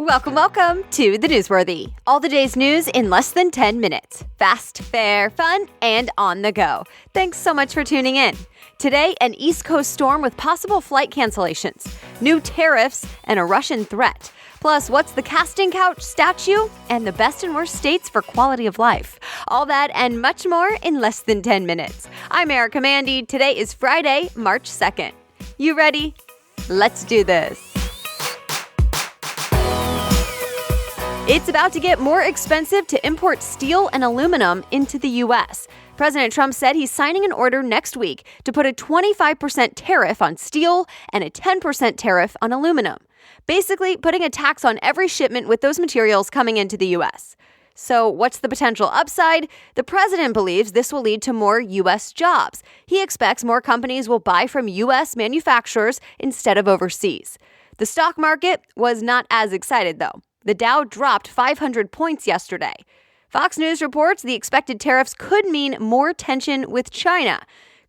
Welcome to The Newsworthy. All the day's news in less than 10 minutes. Fast, fair, fun, and on the go. Thanks so much for tuning in. Today, an East Coast storm with possible flight cancellations, new tariffs, and a Russian threat. Plus, what's the casting couch statue and the best and worst states for quality of life. All that and much more in less than 10 minutes. I'm Erica Mandy. Today is Friday, March 2nd. You ready? Let's do this. It's about to get more expensive to import steel and aluminum into the U.S. President Trump said he's signing an order next week to put a 25% tariff on steel and a 10% tariff on aluminum, basically putting a tax on every shipment with those materials coming into the U.S. So what's the potential upside? The president believes this will lead to more U.S. jobs. He expects more companies will buy from U.S. manufacturers instead of overseas. The stock market was not as excited, though. The Dow dropped 500 points yesterday. Fox News reports the expected tariffs could mean more tension with China.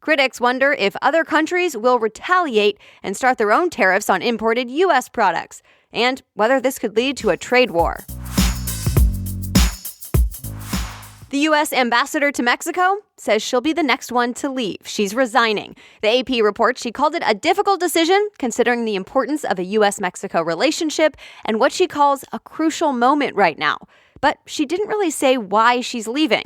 Critics wonder if other countries will retaliate and start their own tariffs on imported U.S. products, and whether this could lead to a trade war. The U.S. ambassador to Mexico says she'll be the next one to leave. She's resigning. The AP reports she called it a difficult decision, considering the importance of a U.S.-Mexico relationship and what she calls a crucial moment right now. But she didn't really say why she's leaving.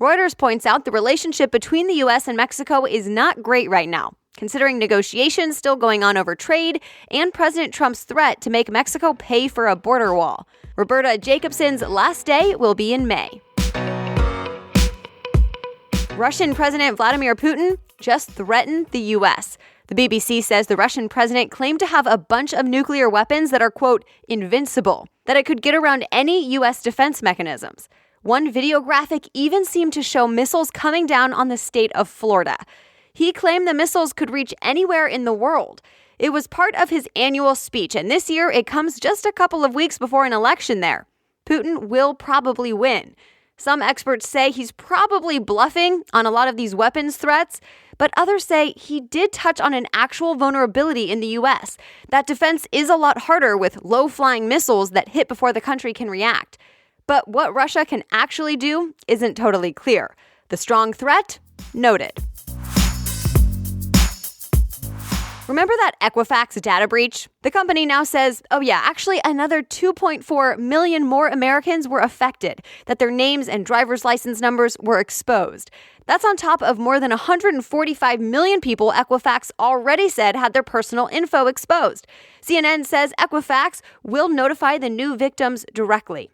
Reuters points out the relationship between the U.S. and Mexico is not great right now, considering negotiations still going on over trade and President Trump's threat to make Mexico pay for a border wall. Roberta Jacobson's last day will be in May. Russian President Vladimir Putin just threatened the U.S. The BBC says the Russian president claimed to have a bunch of nuclear weapons that are, quote, invincible, that it could get around any U.S. defense mechanisms. One video graphic even seemed to show missiles coming down on the state of Florida. He claimed the missiles could reach anywhere in the world. It was part of his annual speech, and this year it comes just a couple of weeks before an election there. Putin will probably win. Some experts say he's probably bluffing on a lot of these weapons threats, but others say he did touch on an actual vulnerability in the U.S. That defense is a lot harder with low-flying missiles that hit before the country can react. But what Russia can actually do isn't totally clear. The strong threat? Noted. Remember that Equifax data breach? The company now says, actually another 2.4 million more Americans were affected, that their names and driver's license numbers were exposed. That's on top of more than 145 million people Equifax already said had their personal info exposed. CNN says Equifax will notify the new victims directly.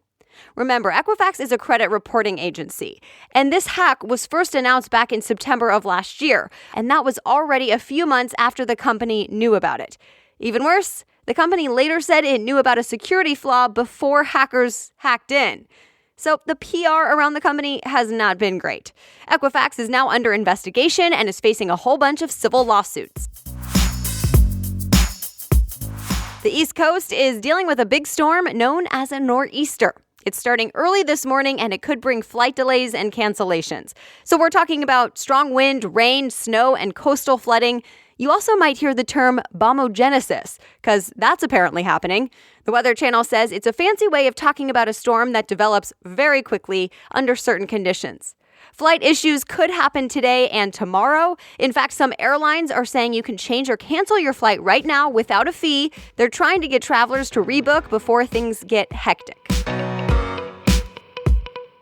Remember, Equifax is a credit reporting agency, and this hack was first announced back in September of last year, and that was already a few months after the company knew about it. Even worse, the company later said it knew about a security flaw before hackers hacked in. So the PR around the company has not been great. Equifax is now under investigation and is facing a whole bunch of civil lawsuits. The East Coast is dealing with a big storm known as a nor'easter. It's starting early this morning, and it could bring flight delays and cancellations. So we're talking about strong wind, rain, snow, and coastal flooding. You also might hear the term bombogenesis, because that's apparently happening. The Weather Channel says it's a fancy way of talking about a storm that develops very quickly under certain conditions. Flight issues could happen today and tomorrow. In fact, some airlines are saying you can change or cancel your flight right now without a fee. They're trying to get travelers to rebook before things get hectic.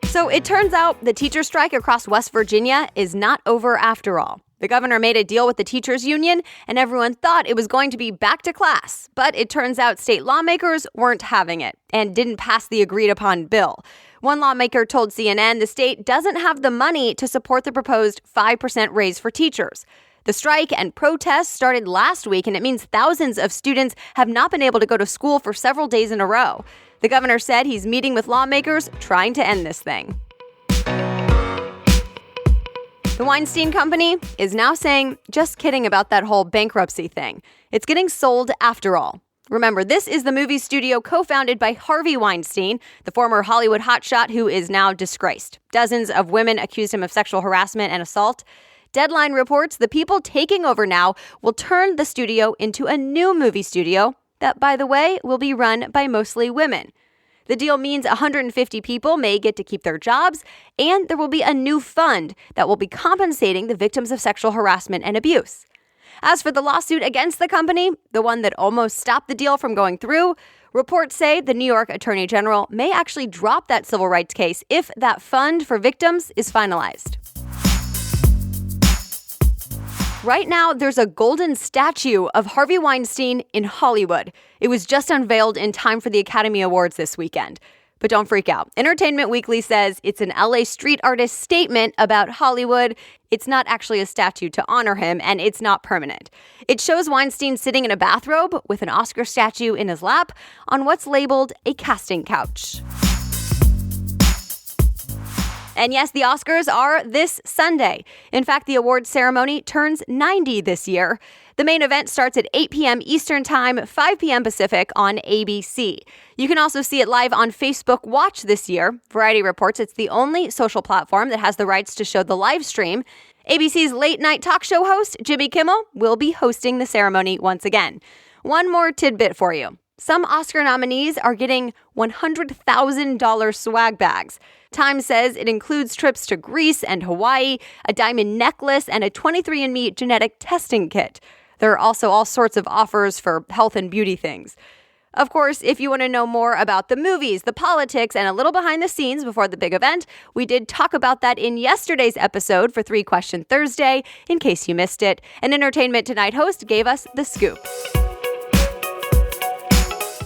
So it turns out the teacher strike across West Virginia is not over after all. The governor made a deal with the teachers union, and everyone thought it was going to be back to class. But it turns out state lawmakers weren't having it and didn't pass the agreed-upon bill. One lawmaker told CNN the state doesn't have the money to support the proposed 5% raise for teachers. The strike and protests started last week, and it means thousands of students have not been able to go to school for several days in a row. The governor said he's meeting with lawmakers trying to end this thing. The Weinstein Company is now saying, just kidding about that whole bankruptcy thing. It's getting sold after all. Remember, this is the movie studio co-founded by Harvey Weinstein, the former Hollywood hotshot who is now disgraced. Dozens of women accused him of sexual harassment and assault. Deadline reports the people taking over now will turn the studio into a new movie studio that, by the way, will be run by mostly women. The deal means 150 people may get to keep their jobs, and there will be a new fund that will be compensating the victims of sexual harassment and abuse. As for the lawsuit against the company, the one that almost stopped the deal from going through, reports say the New York Attorney General may actually drop that civil rights case if that fund for victims is finalized. Right now, there's a golden statue of Harvey Weinstein in Hollywood. It was just unveiled in time for the Academy Awards this weekend. But don't freak out. Entertainment Weekly says it's an LA street artist statement about Hollywood. It's not actually a statue to honor him, and it's not permanent. It shows Weinstein sitting in a bathrobe with an Oscar statue in his lap on what's labeled a casting couch. And yes, the Oscars are this Sunday. In fact, the awards ceremony turns 90 this year. The main event starts at 8 p.m. Eastern Time, 5 p.m. Pacific on ABC. You can also see it live on Facebook Watch this year. Variety reports it's the only social platform that has the rights to show the live stream. ABC's late-night talk show host, Jimmy Kimmel, will be hosting the ceremony once again. One more tidbit for you. Some Oscar nominees are getting $100,000 swag bags. Time says it includes trips to Greece and Hawaii, a diamond necklace, and a 23andMe genetic testing kit. There are also all sorts of offers for health and beauty things. Of course, if you want to know more about the movies, the politics, and a little behind the scenes before the big event, we did talk about that in yesterday's episode for 3 Question Thursday, in case you missed it. An Entertainment Tonight host gave us the scoop.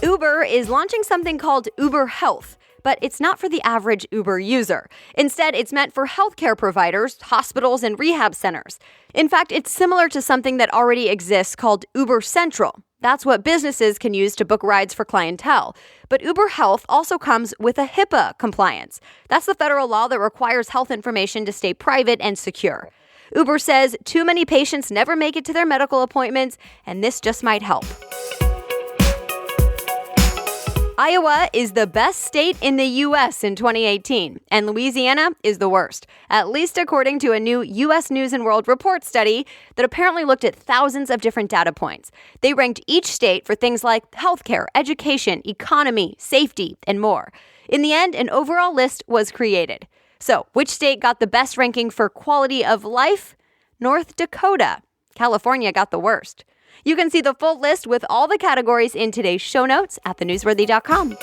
Uber is launching something called Uber Health, but it's not for the average Uber user. Instead, it's meant for healthcare providers, hospitals, and rehab centers. In fact, it's similar to something that already exists called Uber Central. That's what businesses can use to book rides for clientele. But Uber Health also comes with a HIPAA compliance. That's the federal law that requires health information to stay private and secure. Uber says too many patients never make it to their medical appointments, and this just might help. Iowa is the best state in the U.S. in 2018, and Louisiana is the worst, at least according to a new U.S. News & World Report study that apparently looked at thousands of different data points. They ranked each state for things like healthcare, education, economy, safety, and more. In the end, an overall list was created. So, which state got the best ranking for quality of life? North Dakota. California got the worst. You can see the full list with all the categories in today's show notes at thenewsworthy.com.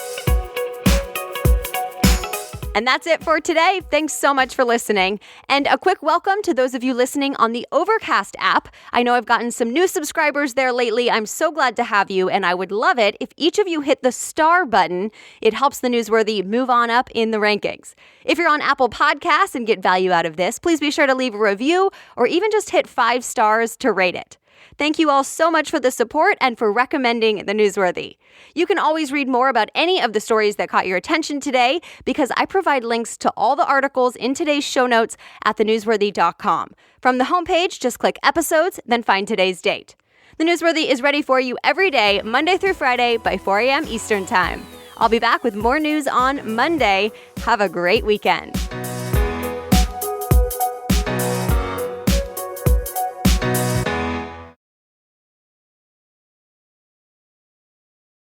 And that's it for today. Thanks so much for listening. And a quick welcome to those of you listening on the Overcast app. I know I've gotten some new subscribers there lately. I'm so glad to have you, and I would love it if each of you hit the star button. It helps the Newsworthy move on up in the rankings. If you're on Apple Podcasts and get value out of this, please be sure to leave a review or even just hit 5 stars to rate it. Thank you all so much for the support and for recommending The Newsworthy. You can always read more about any of the stories that caught your attention today because I provide links to all the articles in today's show notes at thenewsworthy.com. From the homepage, just click episodes, then find today's date. The Newsworthy is ready for you every day, Monday through Friday by 4 a.m. Eastern Time. I'll be back with more news on Monday. Have a great weekend.